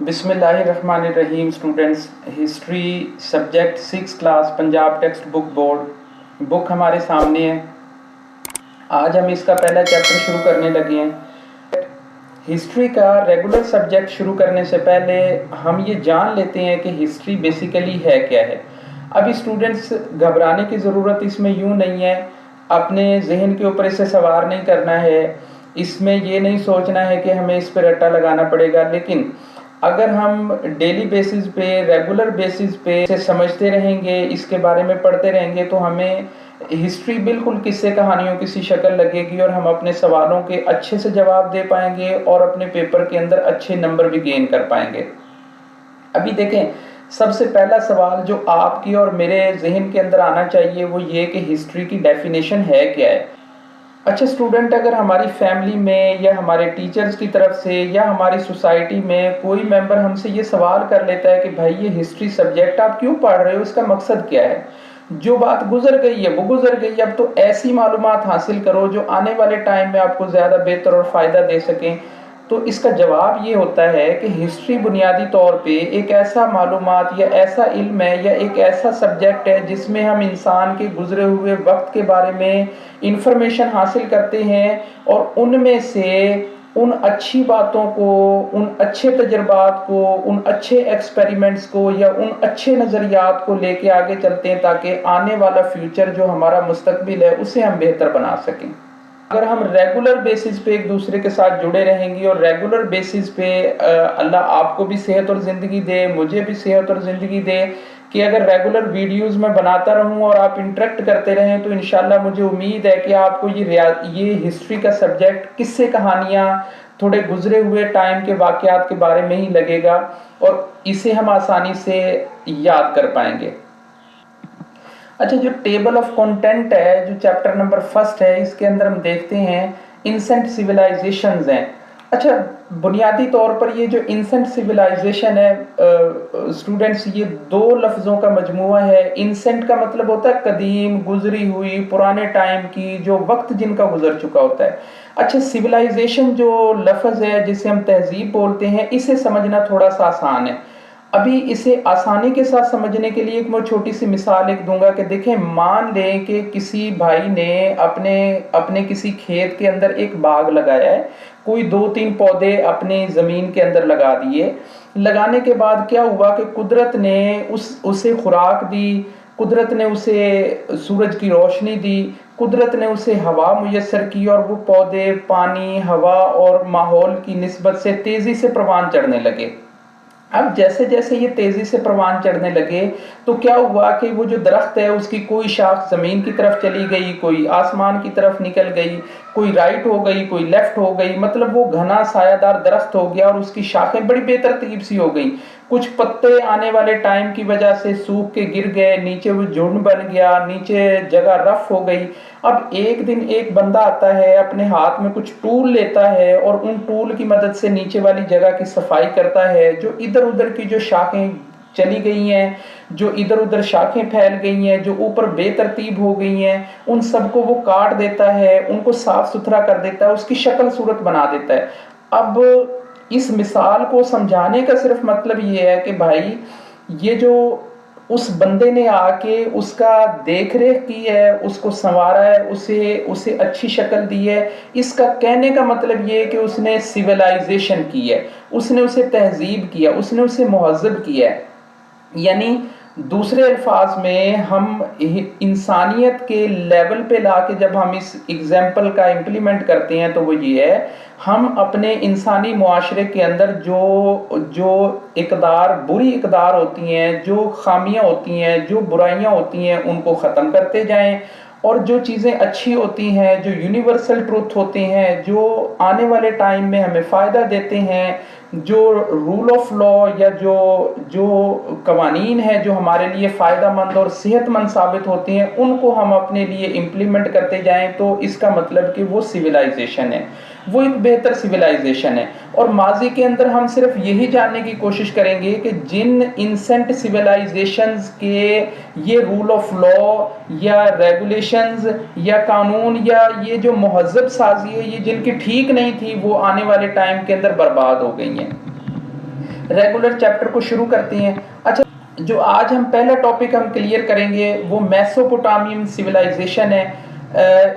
बिस्मिल्लाहिर्रहमानिर्रहीम। Students, history subject 6 class Punjab text book board book हमारे सामने है। आज हम इसका पहला चैप्टर शुरू करने लगे हैं। हिस्ट्री का रेगुलर सब्जेक्ट शुरू करने से पहले हम ये जान लेते हैं कि हिस्ट्री बेसिकली है क्या है। अभी स्टूडेंट्स घबराने की ज़रूरत इसमें यूँ नहीं है, अपने जहन के ऊपर इसे सवार नहीं करना है, इसमें ये नहीं सोचना है कि हमें इस पर रट्टा लगाना पड़ेगा। लेकिन अगर हम डेली बेसिस पे, रेगुलर बेसिस पे इसे समझते रहेंगे, इसके बारे में पढ़ते रहेंगे, तो हमें हिस्ट्री बिल्कुल किस्से कहानियों की सी शक्ल लगेगी और हम अपने सवालों के अच्छे से जवाब दे पाएंगे और अपने पेपर के अंदर अच्छे नंबर भी गेन कर पाएंगे। अभी देखें, सबसे पहला सवाल जो आपकी और मेरे जहन के अंदर आना चाहिए वो ये कि हिस्ट्री की डेफिनेशन है क्या है। अच्छा स्टूडेंट, अगर हमारी फैमिली में या हमारे टीचर्स की तरफ से या हमारी सोसाइटी में कोई मेंबर हमसे ये सवाल कर लेता है कि भाई ये हिस्ट्री सब्जेक्ट आप क्यों पढ़ रहे हो, इसका मकसद क्या है, जो बात गुजर गई है वो गुजर गई, अब तो ऐसी मालूमात हासिल करो जो आने वाले टाइम में आपको ज़्यादा बेहतर और फ़ायदा दे सकें, तो इसका जवाब ये होता है कि हिस्ट्री बुनियादी तौर पे एक ऐसा मालूमात या ऐसा इल्म है या एक ऐसा सब्जेक्ट है जिसमें हम इंसान के गुजरे हुए वक्त के बारे में इंफॉर्मेशन हासिल करते हैं और उनमें से उन अच्छी बातों को, उन अच्छे तजर्बात को, उन अच्छे एक्सपेरिमेंट्स को या उन अच्छे नज़रियात को लेके आगे चलते हैं ताकि आने वाला फ्यूचर जो हमारा मुस्तकबिल है उसे हम बेहतर बना सकें। अगर हम रेगुलर बेसिस पे एक दूसरे के साथ जुड़े रहेंगे और रेगुलर बेसिस पे अल्लाह आपको भी सेहत और ज़िंदगी दे, मुझे भी सेहत और ज़िंदगी दे कि अगर रेगुलर वीडियोस में बनाता रहूं और आप इंटरेक्ट करते रहें, तो इंशाल्लाह मुझे उम्मीद है कि आपको ये हिस्ट्री का सब्जेक्ट, किस्से कहानियाँ, थोड़े गुजरे हुए टाइम के वाक़यात के बारे में ही लगेगा और इसे हम आसानी से याद कर पाएंगे। अच्छा, जो टेबल ऑफ कंटेंट है, जो चैप्टर नंबर 1 है, इसके अंदर हम देखते हैं इंसेंट सिविलाइजेशंस हैं। अच्छा, बुनियादी तौर पर ये जो इंसेंट सिविलाइजेशन है स्टूडेंट्स, ये दो लफ्ज़ों का मजमूआ है। इंसेंट का मतलब होता है कदीम, गुजरी हुई, पुराने टाइम की, जो वक्त जिनका गुजर चुका होता है। अच्छा, सिविलाइजेशन जो लफ्ज़ है जिसे हम तहजीब बोलते हैं, इसे समझना थोड़ा सा आसान है। अभी इसे आसानी के साथ समझने के लिए एक मैं छोटी सी मिसाल एक दूंगा कि देखें, मान लें कि किसी भाई ने अपने अपने किसी खेत के अंदर एक बाग लगाया है, कोई 2-3 पौधे अपनी ज़मीन के अंदर लगा दिए। लगाने के बाद क्या हुआ कि कुदरत ने उसे खुराक दी, कुदरत ने उसे सूरज की रोशनी दी, कुदरत ने उसे हवा मुयस्सर की और वो पौधे पानी, हवा और माहौल की निस्बत से तेज़ी से परवान चढ़ने लगे। अब जैसे जैसे ये तेजी से परवान चढ़ने लगे तो क्या हुआ कि वो जो दरख्त है उसकी कोई शाख जमीन की तरफ चली गई, कोई आसमान की तरफ निकल गई, कोई राइट हो गई, कोई लेफ्ट हो गई, मतलब वो घना सायादार दरख्त हो गया और उसकी शाखें बड़ी बेतरतीब सी हो गई। कुछ पत्ते आने वाले टाइम की वजह से सूख के गिर गए, नीचे वो झुंड बन गया, नीचे जगह रफ हो गई। अब एक दिन एक बंदा आता है, अपने हाथ में कुछ टूल लेता है और उन टूल की मदद से नीचे वाली जगह की सफाई करता है। जो इधर उधर की जो शाखें चली गई हैं, जो इधर उधर शाखें फैल गई हैं, जो ऊपर बेतरतीब हो गई हैं, उन सबको वो काट देता है, उनको साफ सुथरा कर देता है, उसकी शक्ल सूरत बना देता है। अब इस मिसाल को समझाने का सिर्फ मतलब ये है कि भाई ये जो उस बंदे ने आके उसका देख रेख की है, उसको संवारा है, उसे अच्छी शक्ल दी है, इसका कहने का मतलब ये है कि उसने सिविलाइजेशन की है, उसने उसे तहजीब किया, उसने उसे मुहज़्ज़ब किया है। यानी दूसरे अल्फाज में हम इंसानियत के लेवल पे लाके जब हम इस एग्जाम्पल का इम्प्लीमेंट करते हैं तो वो ये है, हम अपने इंसानी मुआशरे के अंदर जो इक़दार, बुरी इक़दार होती हैं, जो खामियां होती हैं, जो बुराइयां होती हैं, उनको ख़त्म करते जाएं और जो चीज़ें अच्छी होती हैं, जो यूनिवर्सल ट्रूथ होते हैं, जो आने वाले टाइम में हमें फ़ायदा देते हैं, जो रूल ऑफ लॉ या जो कवानीन है जो हमारे लिए फ़ायदेमंद और सेहतमंद साबित होती हैं, उनको हम अपने लिए इम्प्लीमेंट करते जाएं, तो इसका मतलब कि वो सिविलाइजेशन है, वो एक बेहतर सिविलाइजेशन है। और माजी के अंदर हम सिर्फ यही जानने की कोशिश करेंगे कि जिन इंसेंट सिविलाइजेशंस के ये रूल ऑफ लॉ या रेगुलेशंस या कानून या ये जो मुहज़्ज़ब साजी है, ये जिनकी ठीक नहीं थी, वो आने वाले टाइम के अंदर बर्बाद हो गई हैं। रेगुलर चैप्टर को शुरू करते हैं। अच्छा, जो आज हम पहला टॉपिक हम क्लियर करेंगे वो मेसोपोटामियन सिविलाइजेशन है।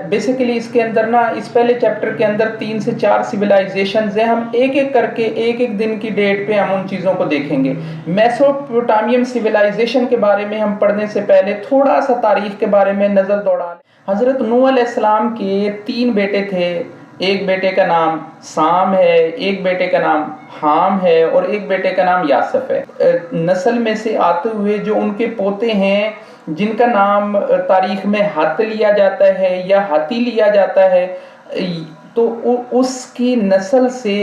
बेसिकली इसके अंदर ना, इस पहले चैप्टर के अंदर 3 से 4 सिविलाइजेशंस हैं। हम एक एक करके एक एक दिन की डेट पे हम उन चीज़ों को देखेंगे। मेसोपोटामियन सिविलाइजेशन के बारे में हम पढ़ने से पहले थोड़ा सा तारीख के बारे में नज़र दौड़ा लें। हज़रत नूह अलैहिस्सलाम के 3 बेटे थे। एक बेटे का नाम साम है, एक बेटे का नाम हाम है और एक बेटे का नाम यासफ है। नस्ल में से आते हुए जो उनके पोते हैं, जिनका नाम तारीख में हत लिया जाता है या हती लिया जाता है, तो उसकी नस्ल से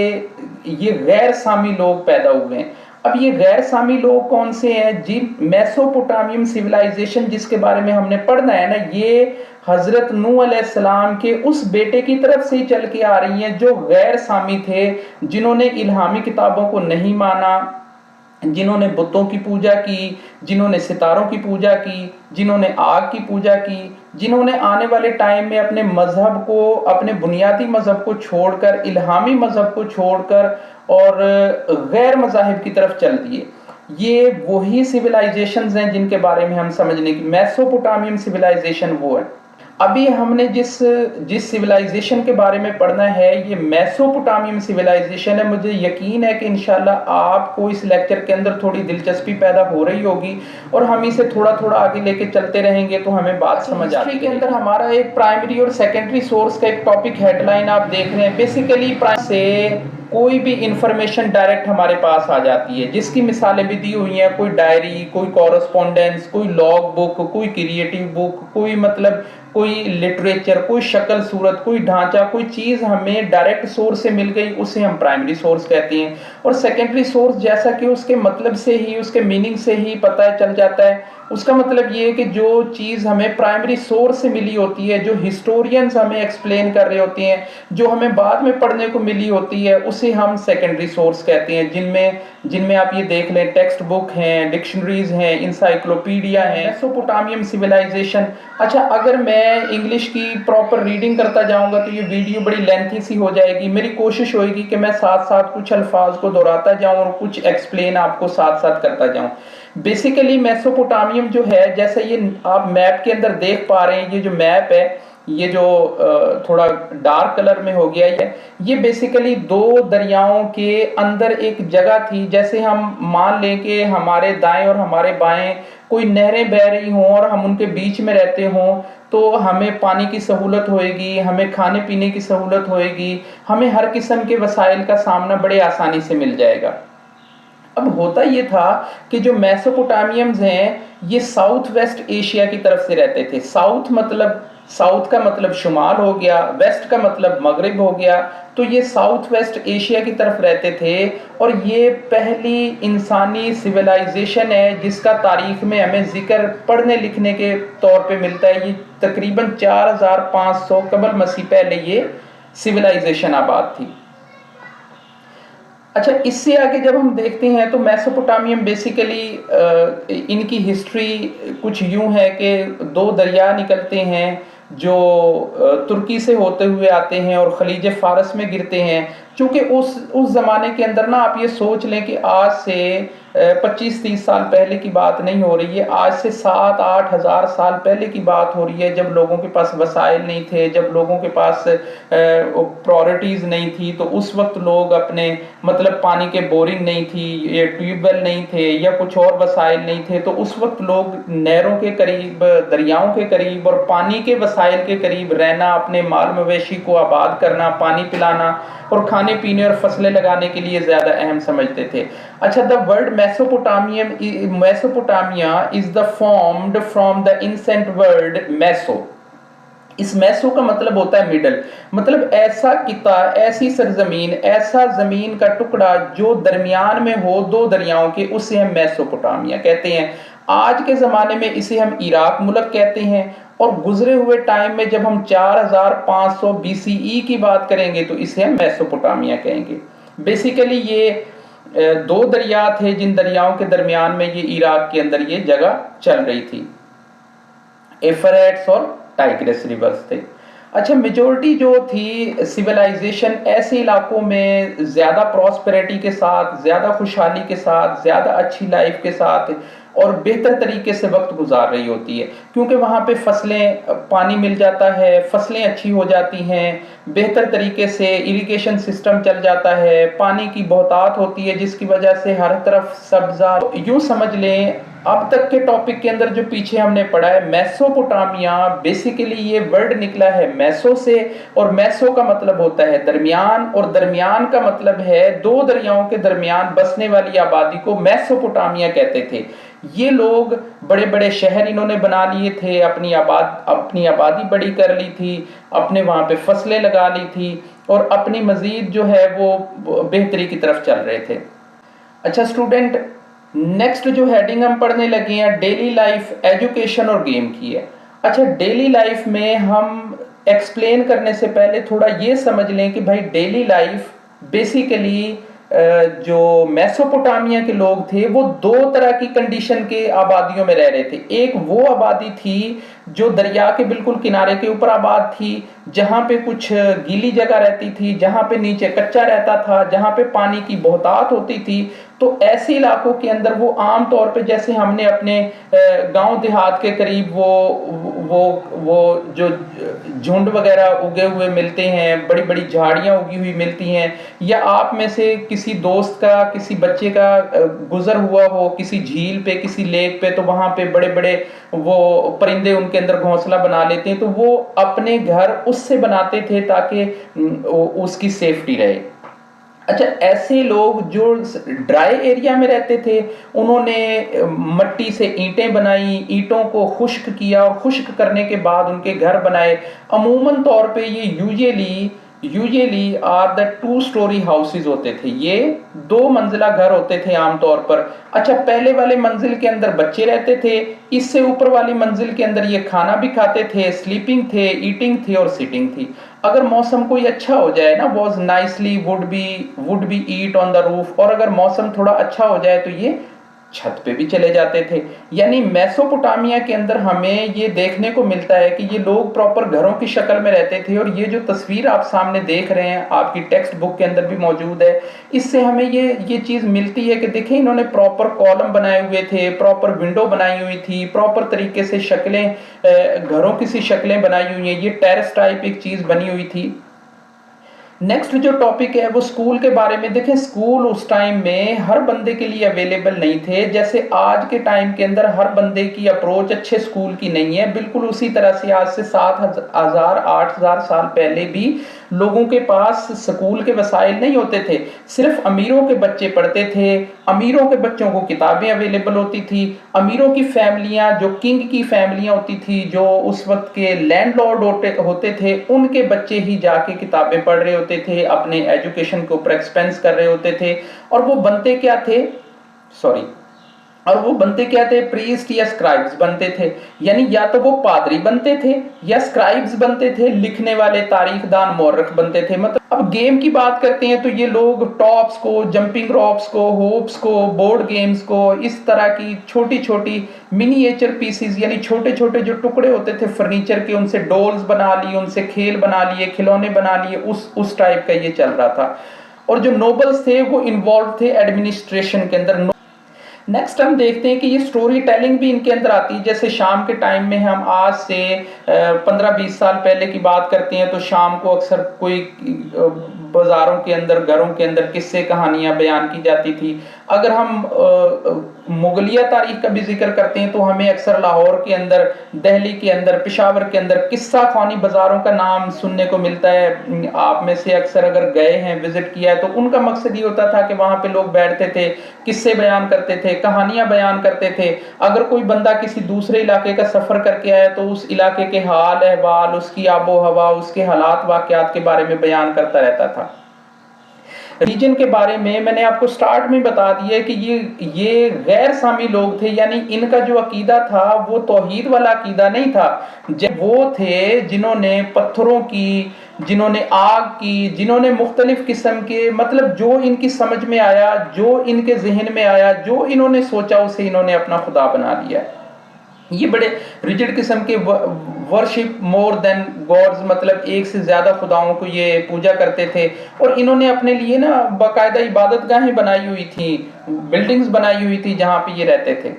ये गैर सामी लोग पैदा हुए हैं। अब ये गैर सामी लोग कौन से हैं? जी, मेसोपोटामियन सिविलाइजेशन जिसके बारे में हमने पढ़ना है ना, ये हजरत नूह अलैहिस्सलाम के उस बेटे की तरफ से ही चल के आ रही हैं जो गैर सामी थे, जिन्होंने इल्हामी किताबों को नहीं माना, जिन्होंने बुतों की पूजा की, जिन्होंने सितारों की पूजा की, जिन्होंने आग की पूजा की, जिन्होंने आने वाले टाइम में अपने मजहब को, अपने बुनियादी मजहब को छोड़कर, इल्हामी मजहब को छोड़कर और गैर मजाहिब की तरफ चल दिए। ये वही सिविलाइजेशंस हैं जिनके बारे में हम समझने की, मेसोपोटामियन सिविलाइजेशन वो है। अभी हमने जिस सिविलाइजेशन के बारे में पढ़ना है ये मेसोपोटामियन सिविलाइजेशन है। मुझे यकीन है कि इंशाल्लाह आपको इस लेक्चर के अंदर थोड़ी दिलचस्पी पैदा हो रही होगी और हम इसे थोड़ा थोड़ा आगे लेके चलते रहेंगे तो हमें बात समझ आती है। के अंदर हमारा एक प्राइमरी और सेकेंडरी सोर्स का एक टॉपिक हेडलाइन आप देख रहे हैं। बेसिकली से कोई भी इंफॉर्मेशन डायरेक्ट हमारे पास आ जाती है, जिसकी मिसालें भी दी हुई हैं। कोई डायरी, कोई कॉरेस्पॉन्डेंस, कोई लॉग बुक, कोई क्रिएटिव बुक, कोई मतलब कोई लिटरेचर, कोई शक्ल सूरत, कोई ढांचा, कोई चीज़ हमें डायरेक्ट सोर्स से मिल गई, उसे हम प्राइमरी सोर्स कहते हैं। और सेकेंडरी सोर्स जैसा कि उसके मतलब से ही, उसके मीनिंग से ही पता चल जाता है। उसका मतलब ये है कि जो चीज़ हमें प्राइमरी सोर्स से मिली होती है, जो हिस्टोरियंस हमें एक्सप्लेन कर रहे होते हैं, जो हमें बाद में पढ़ने को मिली होती है, उसे हम सेकेंडरी सोर्स कहते हैं। जिनमें आप ये देख लें, टेक्स्ट बुक हैं, डिक्शनरीज हैं, इंसाइक्लोपीडिया हैं। Mesopotamian civilisation. अच्छा, अगर मैं इंग्लिश की प्रॉपर रीडिंग करता जाऊंगा तो ये वीडियो बड़ी लेंथी सी हो जाएगी। मेरी कोशिश होगी कि मैं साथ साथ कुछ अल्फाज को दोहराता जाऊं और कुछ एक्सप्लेन आपको साथ साथ करता जाऊं। बेसिकली मेसोपोटामियम जो है, जैसे ये आप मैप के अंदर देख पा रहे हैं, ये जो मैप है, ये जो थोड़ा डार्क कलर में हो गया है, ये बेसिकली 2 दरियाओं के अंदर एक जगह थी। जैसे हम मान लें कि हमारे दाएं और हमारे बाएं कोई नहरें बह रही हों और हम उनके बीच में रहते हों, तो हमें पानी की सहूलत होएगी, हमें खाने पीने की सहूलत होएगी, हमें हर किस्म के वसाइल का सामना बड़े आसानी से मिल जाएगा। अब होता ये था कि जो मेसोपोटामियंस हैं ये साउथ वेस्ट एशिया की तरफ से रहते थे। साउथ का मतलब शुमाल हो गया, वेस्ट का मतलब मगरिब हो गया, तो ये साउथ वेस्ट एशिया की तरफ रहते थे। और ये पहली इंसानी सिविलाइजेशन है जिसका तारीख में हमें जिक्र पढ़ने लिखने के तौर पे मिलता है। ये तकरीबन 4500 कबल मसीह पहले ये सिविलाइजेशन आबाद थी। अच्छा, इससे आगे जब हम देखते हैं तो मेसोपोटामियम बेसिकली इनकी हिस्ट्री कुछ यूं है कि 2 दरिया निकलते हैं जो तुर्की से होते हुए आते हैं और खलीज फारस में गिरते हैं। चूँकि उस ज़माने के अंदर ना, आप ये सोच लें कि आज से 25-30 साल पहले की बात नहीं हो रही है, आज से 7-8 हज़ार साल पहले की बात हो रही है, जब लोगों के पास वसाइल नहीं थे, जब लोगों के पास प्रायोरिटीज़ नहीं थी। तो उस वक्त लोग अपने मतलब पानी के बोरिंग नहीं थी, ये ट्यूबवेल नहीं थे या कुछ और वसाइल नहीं थे, तो उस वक्त लोग नहरों के करीब, दरियाओं के करीब और पानी के वसाइल के करीब रहना, अपने माल मवेशी को आबाद करना, पानी पिलाना और खाने पीने और फसलें लगाने के लिए ज़्यादा अहम समझते थे। अच्छा, the word Mesopotamia is the formed from the ancient word meso. इस मेसो का मतलब होता है मिडल, मतलब ऐसा किता, ऐसी सरजमीन, ऐसा जमीन का टुकड़ा जो दरमियान में हो 2 दरियाओं के, उसे हम मेसोपोटामिया कहते हैं। आज के ज़माने में इसे हम इराक मुल्क कहते हैं। और गुजरे हुए टाइम में जब हम 4500 BCE की बात करेंगे तो इसे हम मेसोपोटामिया कहेंगे। बेसिकली ये 2 दरिया थे जिन दरियाओं के दरमियान में ये इराक के अंदर ये जगह चल रही थी। एफरेट्स और टाइग्रिस रिवर्स थे। अच्छा, मेजोरिटी जो थी सिविलाइजेशन ऐसे इलाकों में ज़्यादा प्रॉस्पेरिटी के साथ, ज़्यादा खुशहाली के साथ, ज़्यादा अच्छी लाइफ के साथ और बेहतर तरीके से वक्त गुजार रही होती है, क्योंकि वहाँ पे फसलें, पानी मिल जाता है, फसलें अच्छी हो जाती हैं, बेहतर तरीके से इरिगेशन सिस्टम चल जाता है, पानी की बहुतायत होती है जिसकी वजह से हर तरफ सब्जा। यूँ समझ लें, अब तक के टॉपिक के अंदर जो पीछे हमने पढ़ा है मेसोपोटामिया, बेसिकली ये वर्ड निकला है मेसो से, और मेसो का मतलब होता है दरमियान, और दरमियान का मतलब है दो दरियाओं के दरमियान बसने वाली आबादी को मेसोपोटामिया कहते थे। ये लोग बड़े बड़े शहर इन्होंने बना लिए थे, अपनी आबादी बड़ी कर ली थी, अपने वहाँ पे फसलें लगा ली थी, और अपनी मजीद जो है वो बेहतरी की तरफ चल रहे थे। अच्छा स्टूडेंट, नेक्स्ट जो हेडिंग हम पढ़ने लगे हैं डेली लाइफ, एजुकेशन और गेम की है। अच्छा, डेली लाइफ में हम एक्सप्लेन करने से पहले थोड़ा ये समझ लें कि भाई डेली लाइफ बेसिकली जो मेसोपोटामिया के लोग थे वो दो तरह की कंडीशन के आबादियों में रह रहे थे। एक वो आबादी थी जो दरिया के बिल्कुल किनारे के ऊपर आबाद थी, जहाँ पे कुछ गीली जगह रहती थी, जहाँ पे नीचे कच्चा रहता था, जहाँ पे पानी की बहुतायत होती थी। तो ऐसे इलाकों के अंदर वो आम तौर पे जैसे हमने अपने गांव देहात के करीब वो जो झुंड वगैरह उगे हुए मिलते हैं, बड़ी बड़ी झाड़ियां उगी हुई मिलती हैं, या आप में से किसी दोस्त का, किसी बच्चे का गुजर हुआ हो किसी झील पे, किसी लेक पे, तो वहां पे बड़े बड़े वो परिंदे उनके अंदर घोंसला बना लेते हैं, तो वो अपने घर उससे बनाते थे ताकि उसकी सेफ्टी रहे। अच्छा, ऐसे लोग जो ड्राई एरिया में रहते थे उन्होंने मट्टी से ईंटें बनाई, ईंटों को खुश्क किया और खुश्क करने के बाद उनके घर बनाए। अमूमन तौर पे ये usually are the 2 storey houses होते थे, ये 2 मंजिला घर होते थे आमतौर पर। अच्छा, पहले वाले मंजिल के अंदर बच्चे रहते थे, इससे ऊपर वाली मंजिल के अंदर ये खाना भी खाते थे, स्लीपिंग थे, ईटिंग थी और सिटिंग थी। अगर मौसम कोई अच्छा हो जाए ना, was nicely would be eat on the roof, और अगर मौसम थोड़ा अच्छा हो जाए तो ये छत पे भी चले जाते थे। यानी मेसोपोटामिया के अंदर हमें ये देखने को मिलता है कि ये लोग प्रॉपर घरों की शक्ल में रहते थे, और ये जो तस्वीर आप सामने देख रहे हैं आपकी टेक्स्ट बुक के अंदर भी मौजूद है, इससे हमें ये चीज मिलती है कि देखिए इन्होंने प्रॉपर कॉलम बनाए हुए थे, प्रॉपर विंडो बनाई हुई थी, प्रॉपर तरीके से शक्लें, घरों की सी शक्लें बनाई हुई हैं, ये टेरेस टाइप एक चीज बनी हुई थी। नेक्स्ट जो टॉपिक है वो स्कूल के बारे में। देखें, स्कूल उस टाइम में हर बंदे के लिए अवेलेबल नहीं थे, जैसे आज के टाइम के अंदर हर बंदे की अप्रोच अच्छे स्कूल की नहीं है, बिल्कुल उसी तरह से आज से 7,000 8,000 साल पहले भी लोगों के पास स्कूल के वसाइल नहीं होते थे। सिर्फ अमीरों के बच्चे पढ़ते थे, अमीरों के बच्चों को किताबें अवेलेबल होती थी, अमीरों की फैमिलियां, जो किंग की फैमिलियां होती थी, जो उस वक्त के लैंडलॉर्ड होते थे, उनके बच्चे ही जाके किताबें पढ़ रहे होते थे, अपने एजुकेशन के ऊपर एक्सपेंस कर रहे होते थे। और वो बनते क्या थे, सॉरी, और वो बनते क्या थे, प्रीस्ट या स्क्राइब्स बनते थे। यानी या तो वो पादरी बनते थे या स्क्राइब्स बनते थे, लिखने वाले, तारीखदान, मौर्रख बनते थे। मतलब अब गेम की बात करते हैं तो ये लोग टॉप्स को, जंपिंग रॉप्स को, होप्स को, बोर्ड गेम्स को, इस तरह की छोटी छोटी मिनिएचर पीसेस, यानी छोटे छोटे जो टुकड़े होते थे फर्नीचर के, उनसे डॉल्स बना लिए, उनसे खेल बना लिए, खिलौने बना लिए, उस टाइप का ये चल रहा था। और जो नोबल्स थे वो इन्वॉल्व थे एडमिनिस्ट्रेशन के अंदर। नेक्स्ट हम देखते हैं कि ये स्टोरी टेलिंग भी इनके अंदर आती है। जैसे शाम के टाइम में हम आज से 15-20 साल पहले की बात करते हैं तो शाम को अक्सर कोई बाजारों के अंदर, घरों के अंदर किस्से कहानियां बयान की जाती थी। अगर हम मुगलिया तारीख का भी जिक्र करते हैं तो हमें अक्सर लाहौर के अंदर, दिल्ली के अंदर, पेशावर के अंदर किस्सा खानी बाजारों का नाम सुनने को मिलता है। आप में से अक्सर अगर गए हैं, विजिट किया है, तो उनका मकसद ये होता था कि वहां पे लोग बैठते थे, किस्से बयान करते थे, कहानियां बयान करते थे। अगर कोई बंदा किसी दूसरे इलाके का सफर करके आया तो उस इलाके के हाल अहवाल, उसकी आबो हवा, उसके हालात वाकयात के बारे में बयान करता रहता था। रीजन के बारे में मैंने आपको स्टार्ट में बता दिया कि ये गैर सामी लोग थे, यानी इनका जो अकीदा था वो तौहीद वाला अकीदा नहीं था। जब वो थे जिन्होंने पत्थरों की, जिन्होंने आग की, जिन्होंने मुख्तलिफ किस्म के, मतलब जो इनकी समझ में आया, जो इनके जहन में आया, जो इन्होंने सोचा, उसे इन्होंने अपना खुदा बना लिया। ये बड़े रिजिड किस्म के वर्शिप मोर देन गॉड्स, मतलब एक से ज्यादा खुदाओं को ये पूजा करते थे। और इन्होंने अपने लिए ना बाकायदा इबादतगाहें बनाई हुई थी, बिल्डिंग्स बनाई हुई थी जहां पे ये रहते थे।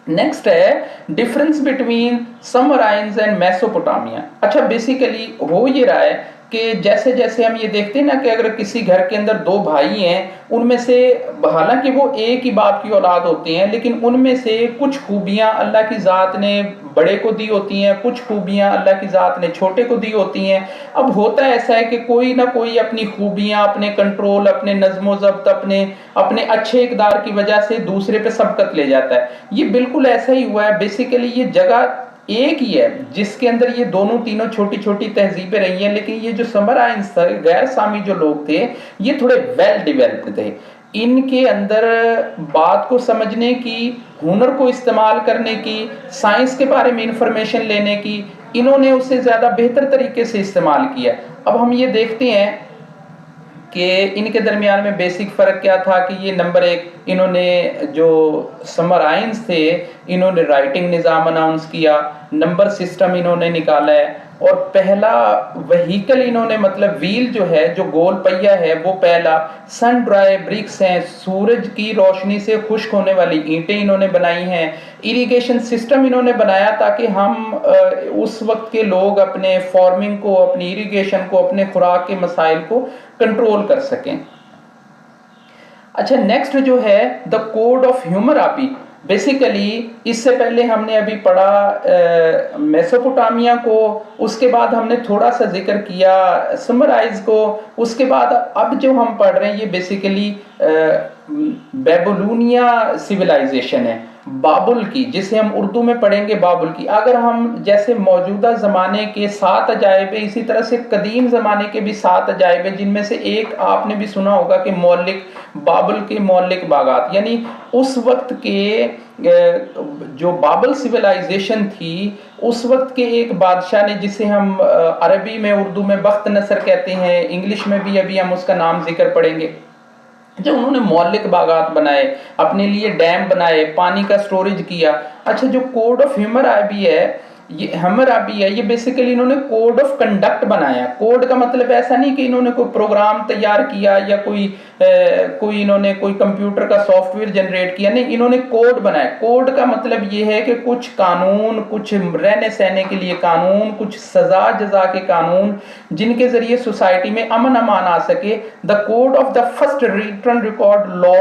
नेक्स्ट है डिफरेंस बिटवीन समराइंस एंड मेसोपोटामिया। अच्छा, बेसिकली हो ये रहा है कि जैसे जैसे हम ये देखते हैं ना कि अगर किसी घर के अंदर दो भाई हैं, उनमें से हालांकि वो एक ही बाप की औलाद होती हैं, लेकिन उनमें से कुछ खूबियां अल्लाह की ज़ात ने बड़े को दी होती हैं, कुछ खूबियां अल्लाह की ज़ात ने छोटे को दी होती हैं। अब होता ऐसा है कि कोई ना कोई अपनी खूबियां, अपने कंट्रोल, अपने नज़्म ज़ब्त, अपने अपने अच्छे इक़दार की वजह से दूसरे पे सबकत ले जाता है। ये बिल्कुल ऐसा ही हुआ है। बेसिकली ये जगह एक ही है जिसके अंदर ये दोनों तीनों छोटी छोटी तहजीबें रही हैं, लेकिन ये जो समराइंस थे, गैर सामी जो लोग थे, ये थोड़े वेल डेवलप्ड थे। इनके अंदर बात को समझने की, हुनर को इस्तेमाल करने की, साइंस के बारे में इंफॉर्मेशन लेने की, इन्होंने उससे ज़्यादा बेहतर तरीके से इस्तेमाल किया। अब हम ये देखते हैं कि इनके दरमियान में बेसिक फ़र्क क्या था कि ये नंबर एक, इन्होंने जो समराइंस थे, इन्होंने राइटिंग निज़ाम अनाउंस किया, नंबर सिस्टम इन्होंने निकाला है, और पहला वहीकल इन्होंने, मतलब व्हील जो है, जो गोल पहिया है, वो पहला सन ड्राई ब्रिक्स हैं, सूरज की रोशनी से खुश्क होने वाली ईंटें इन्होंने बनाई हैं। इरिगेशन सिस्टम इन्होंने बनाया ताकि हम उस वक्त के लोग अपने फार्मिंग को, अपनी इरिगेशन को, अपने खुराक के मसाइल को कंट्रोल कर सकें। अच्छा, नेक्स्ट जो है द कोड ऑफ ह्यूमरापी। बेसिकली इससे पहले हमने अभी पढ़ा मेसोपोटामिया को, उसके बाद हमने थोड़ा सा जिक्र किया समराइज को, उसके बाद अब जो हम पढ़ रहे हैं ये बेसिकली बेबीलोनिया सिविलाइजेशन है, बाबुल की, जिसे हम उर्दू में पढ़ेंगे बाबुल की। अगर हम जैसे मौजूदा ज़माने के 7 अजायबे, इसी तरह से कदीम ज़माने के भी 7 अजायबे, जिनमें से एक आपने भी सुना होगा कि मौलिक बाबुल के मौलिक बागात, यानी उस वक्त के जो बाबुल सिविलाइजेशन थी, उस वक्त के एक बादशाह ने, जिसे हम अरबी में, उर्दू में बख्त नसर कहते हैं, इंग्लिश में भी अभी हम उसका नाम जिक्र पढ़ेंगे। जब उन्होंने मौलिक बागात बनाए, अपने लिए डैम बनाए, पानी का स्टोरेज किया। अच्छा, जो कोड ऑफ हम्मुराबी है, ये बेसिकली इन्होंने कोड ऑफ कंडक्ट बनाया। कोड का मतलब ऐसा नहीं कि इन्होंने कोई प्रोग्राम तैयार किया या कोई इन्होंने कोई कंप्यूटर का सॉफ्टवेयर जनरेट किया, नहीं, इन्होंने कोड बनाया। कोड का मतलब ये है कि कुछ कानून, कुछ रहने सहने के लिए कानून, कुछ सजा जजा के कानून, जिनके जरिए सोसाइटी में अमन अमान आ सके। The code of the first written record law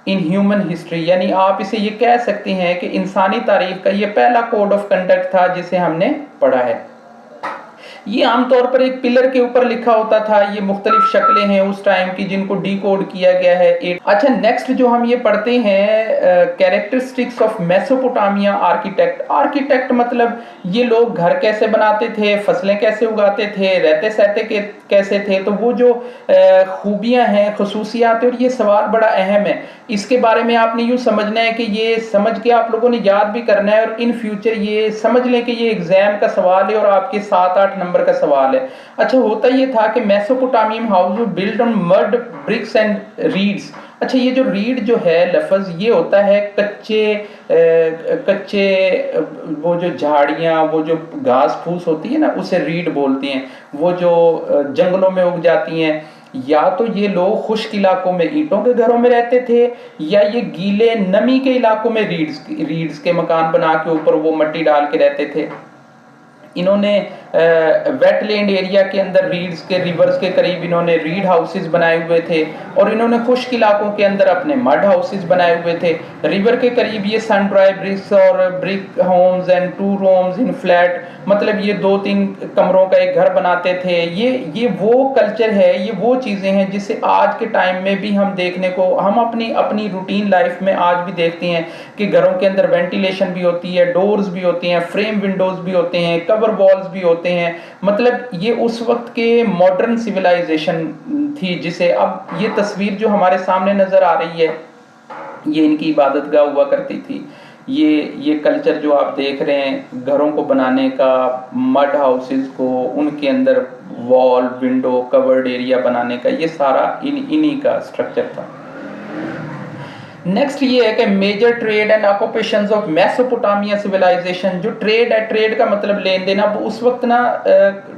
in human history, यानी आप इसे ये कह सकते हैं कि इंसानी तारीख का ये पहला कोड ऑफ कंडक्ट था जिसे हमने पढ़ा है। ये आमतौर पर एक पिलर के ऊपर लिखा होता था। ये मुख्तलिफ शक्लें हैं उस टाइम की जिनको डीकोड किया गया है। अच्छा, नेक्स्ट जो हम ये पढ़ते हैं characteristics of Mesopotamia architect. Architect मतलब ये लोग घर कैसे बनाते थे, फसलें कैसे उगाते थे, रहते सहते के कैसे थे। तो वो जो खूबियां हैं, खसूसियात, और ये सवाल बड़ा अहम है। इसके बारे में आपने यूँ समझना है कि ये समझ के आप लोगों ने याद भी करना है, और इन फ्यूचर ये समझ लें कि ये एग्जाम का सवाल है और आपके 7-8 नंबर का सवाल है। अच्छा, होता ये था कि Mesopotamian house build on mud, bricks and reeds. अच्छा, ये जो रीड जो है लफ्ज़, ये होता है कच्चे वो जो झाड़ियाँ, वो जो घास फूस होती है ना, उसे रीड बोलती हैं। वो जो जंगलों में उग जाती हैं। या तो ये लोग खुश्क इलाकों में ईंटों के घरों में रहते थे, या ये गीले नमी के इलाकों में रीड्स के मकान बना के ऊपर वो मिट्टी डाल के रहते थे। इन्होंने वेटलैंड एरिया के अंदर रीड्स के, रिवर्स के करीब इन्होंने रीड हाउसेस बनाए हुए थे, और इन्होंने खुश्क इलाकों के अंदर अपने मड हाउसेस बनाए हुए थे। रिवर के करीब ये सन ड्राई ब्रिक्स और brick homes and 2 rooms in flat, मतलब ये 2-3 कमरों का एक घर बनाते थे। ये वो कल्चर है, ये वो चीज़ें हैं जिसे आज के टाइम में भी हम देखने को, हम अपनी रूटीन लाइफ में आज भी देखते हैं कि घरों के अंदर वेंटिलेशन भी होती है, डोर्स भी होती हैं, फ्रेम विंडोज भी होते हैं, कवर वॉल्स भी होते हैं। मतलब ये उस वक्त के मॉडर्न सिविलाइजेशन थी, जिसे अब ये तस्वीर जो हमारे सामने नजर आ रही है, ये इनकी इबादतगाह हुआ करती थी। ये कल्चर जो आप देख रहे हैं घरों को बनाने का, मड हाउसेस को, उनके अंदर वॉल, विंडो, कवर्ड एरिया बनाने का, ये सारा इन्हीं का स्ट्रक्चर था। नेक्स्ट ये है कि major trade and occupations of Mesopotamia civilisation. जो ट्रेड है, ट्रेड का मतलब लेन देन। अब उस वक्त ना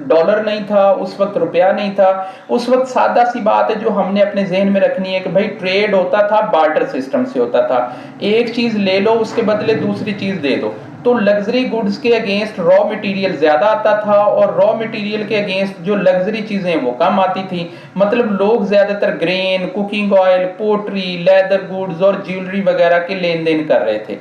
डॉलर नहीं था, उस वक्त रुपया नहीं था, उस वक्त सादा सी बात है जो हमने अपने जहन में रखनी है कि भाई ट्रेड होता था, बार्टर सिस्टम से होता था। एक चीज ले लो, उसके बदले दूसरी चीज दे दो। तो लग्जरी गुड्स के अगेंस्ट रॉ मटेरियल ज्यादा आता था और रॉ मटेरियल के अगेंस्ट जो लग्जरी चीजें वो कम आती थी। मतलब लोग ज्यादातर grain, cooking oil, pottery, leather goods और ज्वेलरी वगैरह के लेन देन कर रहे थे।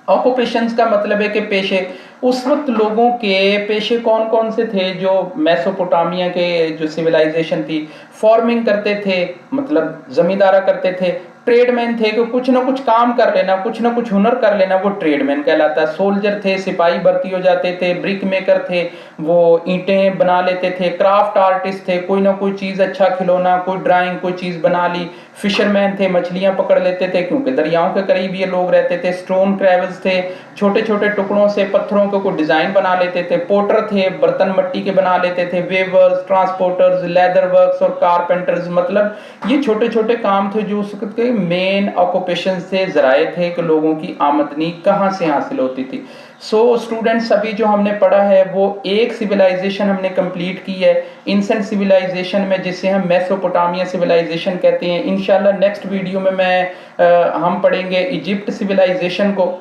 ऑक्यूपेशंस का मतलब है कि पेशे। उस वक्त लोगों के पेशे कौन कौन से थे जो मेसोपोटामिया के जो सिविलाइजेशन थी? फार्मिंग करते थे, मतलब जमींदारा करते थे। ट्रेडमैन थे कि कुछ ना कुछ काम कर लेना, कुछ ना कुछ हुनर कर लेना, वो ट्रेडमैन कहलाता। सोल्जर थे, सिपाही भर्ती हो जाते थे। ब्रिक मेकर थे, वो ईंटें बना लेते थे। क्राफ्ट आर्टिस्ट थे, कोई ना कोई चीज, अच्छा खिलौना, कोई ड्राइंग, कोई चीज बना ली। फिशरमैन थे, मछलियां पकड़ लेते थे क्योंकि दरियाओं के करीब ये लोग रहते थे। स्टोन क्रेवल्स थे, छोटे छोटे टुकड़ों से पत्थरों के कोई डिजाइन बना लेते थे। पोटर थे, बर्तन मट्टी के बना लेते थे। वेवर्स, ट्रांसपोर्टर्स, लेदर वर्क्स और कारपेंटर्स, मतलब ये छोटे छोटे काम थे जो उस वक्त के मेन ऑक्यूपेशन से जराए थे कि लोगों की आमदनी कहाँ से हासिल होती थी। सो स्टूडेंट्स, अभी जो हमने पढ़ा है वो एक सिविलाइजेशन हमने कंप्लीट की है, इंसेंट सिविलाइजेशन में, जिसे हम मेसोपोटामिया सिविलाइजेशन कहते हैं। इंशाल्लाह नेक्स्ट वीडियो में हम पढ़ेंगे इजिप्ट सिविलाइजेशन को।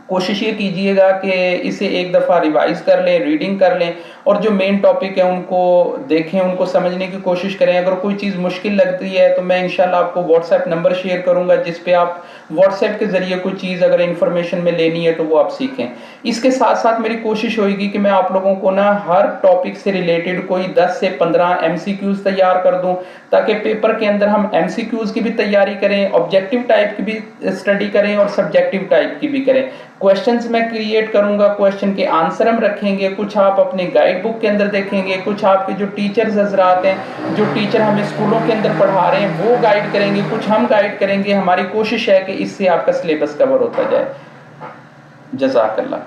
कोशिश ये कीजिएगा कि इसे एक दफ़ा रिवाइज कर लें, रीडिंग कर लें और जो मेन टॉपिक है उनको देखें, उनको समझने की कोशिश करें। अगर कोई चीज़ मुश्किल लगती है तो मैं इंशाल्लाह आपको व्हाट्सएप नंबर शेयर करूंगा जिस पे आप व्हाट्सएप के ज़रिए कोई चीज़ अगर इन्फॉर्मेशन में लेनी है तो वो आप सीखें। इसके साथ साथ मेरी कोशिश होगी कि मैं आप लोगों को ना हर टॉपिक से रिलेटेड कोई 10 से 15 MCQs तैयार कर दूं, ताकि पेपर के अंदर हम MCQs की भी तैयारी करें, ऑब्जेक्टिव टाइप की भी स्टडी करें और सब्जेक्टिव टाइप की भी करें। क्वेश्चंस मैं क्रिएट करूंगा, क्वेश्चन के आंसर हम रखेंगे, कुछ आप अपने गाइड बुक के अंदर देखेंगे, कुछ आपके जो टीचर्स हजरात हैं, जो टीचर हमें स्कूलों के अंदर पढ़ा रहे हैं वो गाइड करेंगे, कुछ हम गाइड करेंगे। हमारी कोशिश है कि इससे आपका सिलेबस कवर होता जाए। जज़ाकल्लाह।